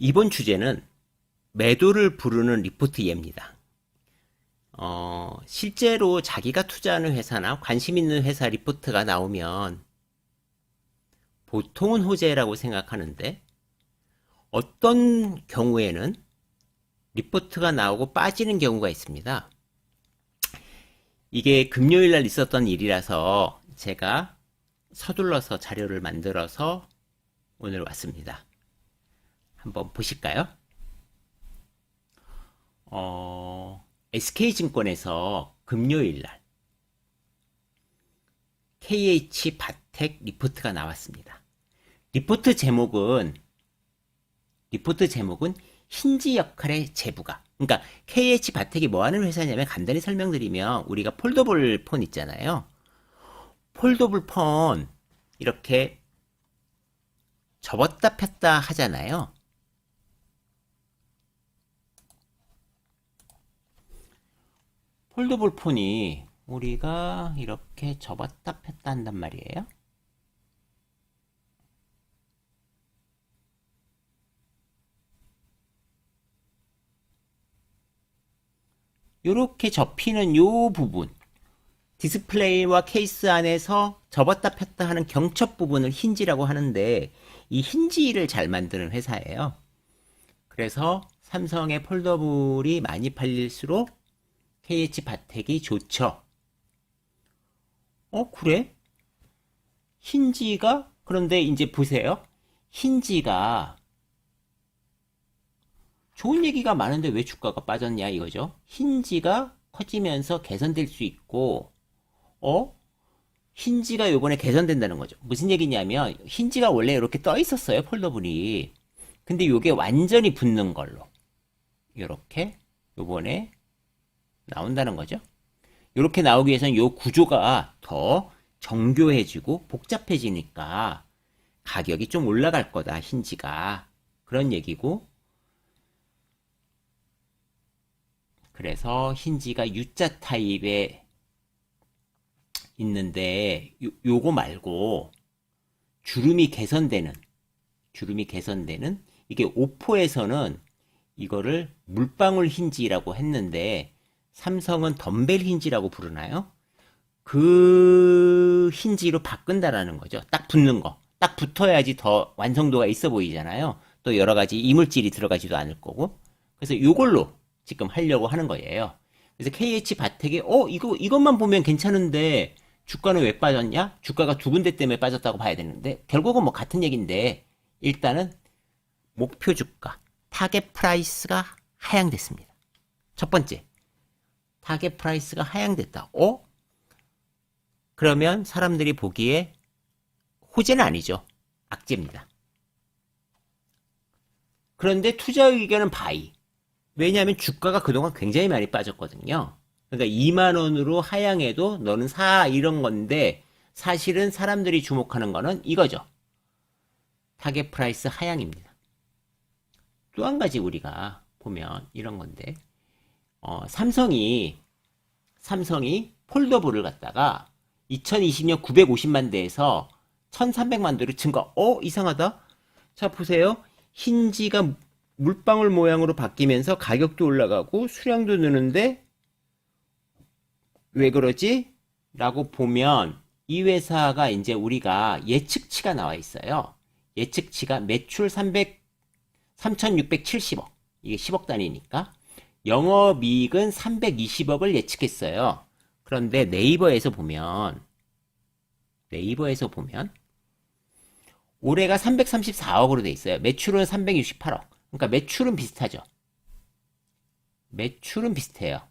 이번 주제는 매도를 부르는 리포트 예입니다. 실제로 자기가 투자하는 회사나 관심 있는 회사 리포트가 나오면 보통은 호재라고 생각하는데 어떤 경우에는 리포트가 나오고 빠지는 경우가 있습니다. 이게 금요일 날 있었던 일이라서 제가 서둘러서 자료를 만들어서 오늘 왔습니다. 한번 보실까요? SK증권에서 금요일날 KH바텍 리포트가 나왔습니다. 리포트 제목은 힌지 역할의 제부가. 그러니까 KH바텍이 뭐 하는 회사냐면 간단히 설명드리면 우리가 폴더블 폰 있잖아요. 폴더블 폰 이렇게 접었다 폈다 하잖아요. 폴더블 폰이 우리가 이렇게 접었다 폈다 한단 말이에요. 이렇게 접히는 요 부분, 디스플레이와 케이스 안에서 접었다 폈다 하는 경첩 부분을 힌지라고 하는데 이 힌지를 잘 만드는 회사예요. 그래서 삼성의 폴더블이 많이 팔릴수록 KH바텍이 좋죠. 그래? 힌지가 그런데 이제 보세요. 힌지가 좋은 얘기가 많은데 왜 주가가 빠졌냐 이거죠. 힌지가 커지면서 개선될 수 있고 힌지가 요번에 개선된다는 거죠. 무슨 얘기냐면 힌지가 원래 이렇게 떠 있었어요. 폴더블이. 근데 요게 완전히 붙는 걸로 이렇게 요번에 나온다는 거죠. 이렇게 나오기 위해서는 요 구조가 더 정교해지고 복잡해지니까 가격이 좀 올라갈 거다, 힌지가. 그런 얘기고. 그래서 힌지가 U자 타입에 있는데 요거 말고 주름이 개선되는 이게 오포에서는 이거를 물방울 힌지라고 했는데 삼성은 덤벨 힌지라고 부르나요? 그 힌지로 바꾼다라는 거죠. 딱 붙는 거. 딱 붙어야지 더 완성도가 있어 보이잖아요. 또 여러 가지 이물질이 들어가지도 않을 거고. 그래서 이걸로 지금 하려고 하는 거예요. 그래서 KH바텍이 이것만 보면 괜찮은데 주가는 왜 빠졌냐? 주가가 두 군데 때문에 빠졌다고 봐야 되는데 결국은 뭐 같은 얘기인데 일단은 목표 주가, 타겟 프라이스가 하향됐습니다. 첫 번째. 타겟 프라이스가 하향됐다. 그러면 사람들이 보기에 호재는 아니죠. 악재입니다. 그런데 투자 의견은 바이. 왜냐하면 주가가 그동안 굉장히 많이 빠졌거든요. 그러니까 2만원으로 하향해도 너는 사 이런 건데 사실은 사람들이 주목하는 거는 이거죠. 타겟 프라이스 하향입니다. 또 한 가지 우리가 보면 이런 건데 삼성이 폴더블을 갖다가 2020년 950만 대에서 1300만 대로 증가. 이상하다. 자, 보세요. 힌지가 물방울 모양으로 바뀌면서 가격도 올라가고 수량도 느는데 왜 그러지? 라고 보면 이 회사가 이제 우리가 예측치가 나와 있어요. 예측치가 매출 3670억. 이게 10억 단위니까. 영업이익은 320억을 예측했어요. 그런데 네이버에서 보면 올해가 334억으로 돼 있어요. 매출은 368억. 그러니까 매출은 비슷하죠. 매출은 비슷해요.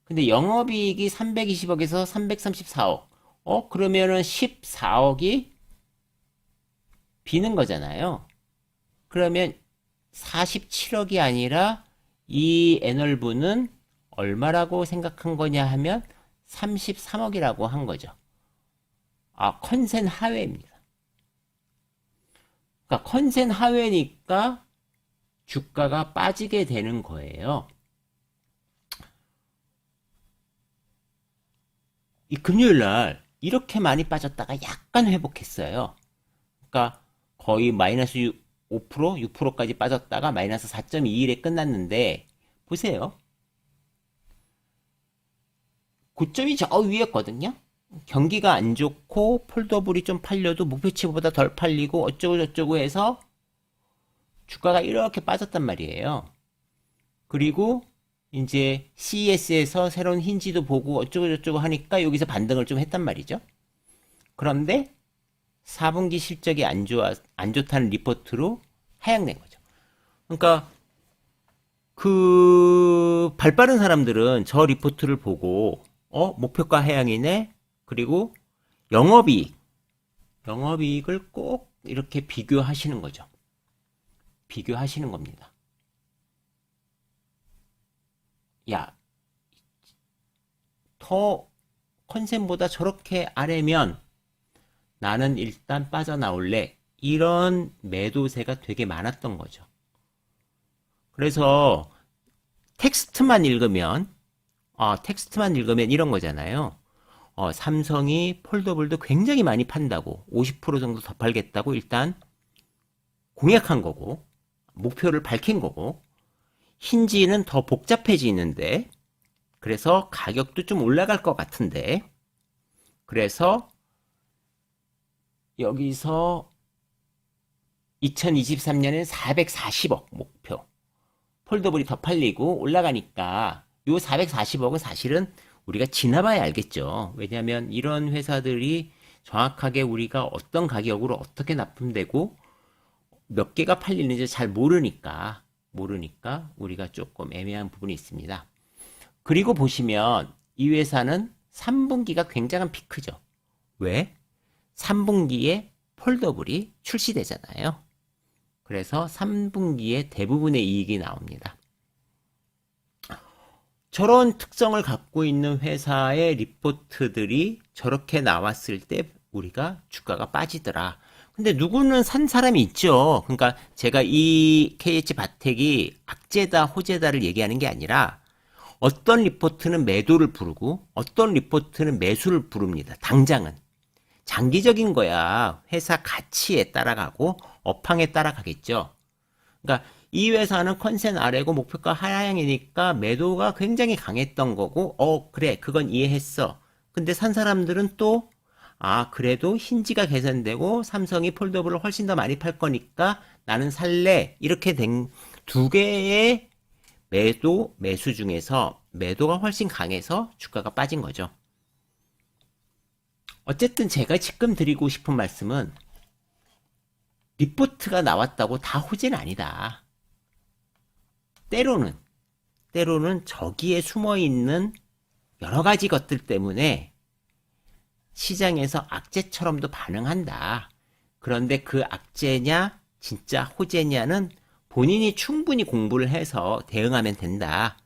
근데 영업이익이 320억에서 334억. 그러면은 14억이 비는 거잖아요. 그러면 47억이 아니라 이 애널부는 얼마라고 생각한 거냐 하면 33억이라고 한 거죠. 컨센 하회입니다. 그러니까 컨센 하회니까 주가가 빠지게 되는 거예요. 이 금요일 날 이렇게 많이 빠졌다가 약간 회복했어요. 그러니까 거의 마이너스 5%, 6%까지 빠졌다가 마이너스 4.21에 끝났는데 보세요. 고점이 저 위였거든요. 경기가 안 좋고 폴더블이 좀 팔려도 목표치보다 덜 팔리고 어쩌고 저쩌고 해서 주가가 이렇게 빠졌단 말이에요. 그리고 이제 CES에서 새로운 힌지도 보고 어쩌고 저쩌고 하니까 여기서 반등을 좀 했단 말이죠. 그런데 4분기 실적이 안 좋다는 리포트로 하향된 거죠. 그러니까 그 발빠른 사람들은 저 리포트를 보고 목표가 하향이네. 그리고 영업이익을 꼭 이렇게 비교하시는 거죠. 비교하시는 겁니다. 야, 더 컨센보다 저렇게 아래면 나는 일단 빠져나올래. 이런 매도세가 되게 많았던 거죠. 그래서 텍스트만 읽으면 이런 거잖아요. 삼성이 폴더블도 굉장히 많이 판다고 50% 정도 더 팔겠다고 일단 공약한 거고 목표를 밝힌 거고 힌지는 더 복잡해지는데 그래서 가격도 좀 올라갈 것 같은데 그래서 여기서 2023년엔 440억 목표 폴더블이 더 팔리고 올라가니까 요 440억은 사실은 우리가 지나봐야 알겠죠. 왜냐하면 이런 회사들이 정확하게 우리가 어떤 가격으로 어떻게 납품되고 몇 개가 팔리는지 잘 모르니까 우리가 조금 애매한 부분이 있습니다. 그리고 보시면 이 회사는 3분기가 굉장한 피크죠. 왜? 3분기에 폴더블이 출시되잖아요. 그래서 3분기에 대부분의 이익이 나옵니다. 저런 특성을 갖고 있는 회사의 리포트들이 저렇게 나왔을 때 우리가 주가가 빠지더라. 근데 누구는 산 사람이 있죠. 그러니까 제가 이 KH 바텍이 악재다 호재다를 얘기하는 게 아니라 어떤 리포트는 매도를 부르고 어떤 리포트는 매수를 부릅니다. 당장은. 장기적인 거야 회사 가치에 따라가고 업황에 따라가겠죠. 그러니까 이 회사는 컨센 아래고 목표가 하향이니까 매도가 굉장히 강했던 거고 그래 그건 이해했어. 근데 산 사람들은 또 그래도 힌지가 개선되고 삼성이 폴더블을 훨씬 더 많이 팔 거니까 나는 살래. 이렇게 된 두 개의 매수 중에서 매도가 훨씬 강해서 주가가 빠진 거죠. 어쨌든 제가 지금 드리고 싶은 말씀은 리포트가 나왔다고 다 호재는 아니다. 때로는 저기에 숨어있는 여러 가지 것들 때문에 시장에서 악재처럼도 반응한다. 그런데 그 악재냐 진짜 호재냐는 본인이 충분히 공부를 해서 대응하면 된다.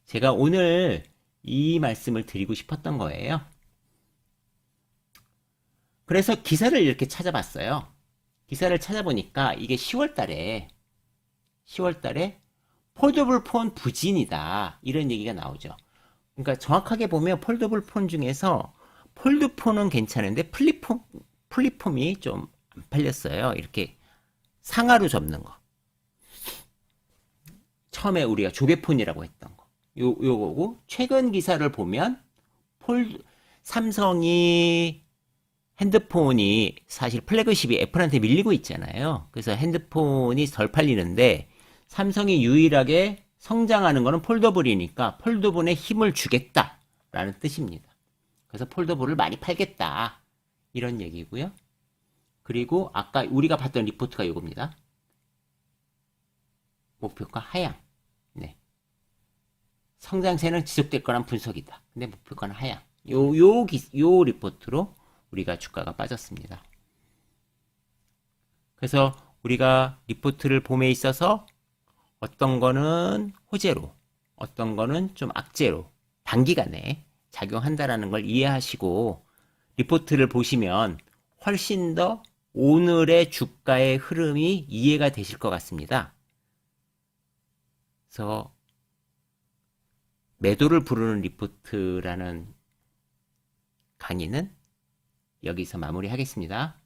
제가 오늘 이 말씀을 드리고 싶었던 거예요. 그래서 기사를 이렇게 찾아봤어요. 기사를 찾아보니까 이게 10월 달에 폴더블 폰 부진이다. 이런 얘기가 나오죠. 그러니까 정확하게 보면 폴더블 폰 중에서 폴드폰은 괜찮은데 플립폼이 좀 안 팔렸어요. 이렇게 상하로 접는 거. 처음에 우리가 조개폰이라고 했던 거. 요거고 최근 기사를 보면 삼성이 핸드폰이 사실 플래그십이 애플한테 밀리고 있잖아요. 그래서 핸드폰이 덜 팔리는데 삼성이 유일하게 성장하는 거는 폴더블이니까 폴더블에 힘을 주겠다라는 뜻입니다. 그래서 폴더블을 많이 팔겠다. 이런 얘기고요. 그리고 아까 우리가 봤던 리포트가 이겁니다. 목표가 하향. 네. 성장세는 지속될 거란 분석이다. 근데 목표가는 하향. 요 리포트로 우리가 주가가 빠졌습니다. 그래서 우리가 리포트를 봄에 있어서 어떤 거는 호재로, 어떤 거는 좀 악재로 단기간에 작용한다라는 걸 이해하시고 리포트를 보시면 훨씬 더 오늘의 주가의 흐름이 이해가 되실 것 같습니다. 그래서 매도를 부르는 리포트라는 강의는 여기서 마무리하겠습니다.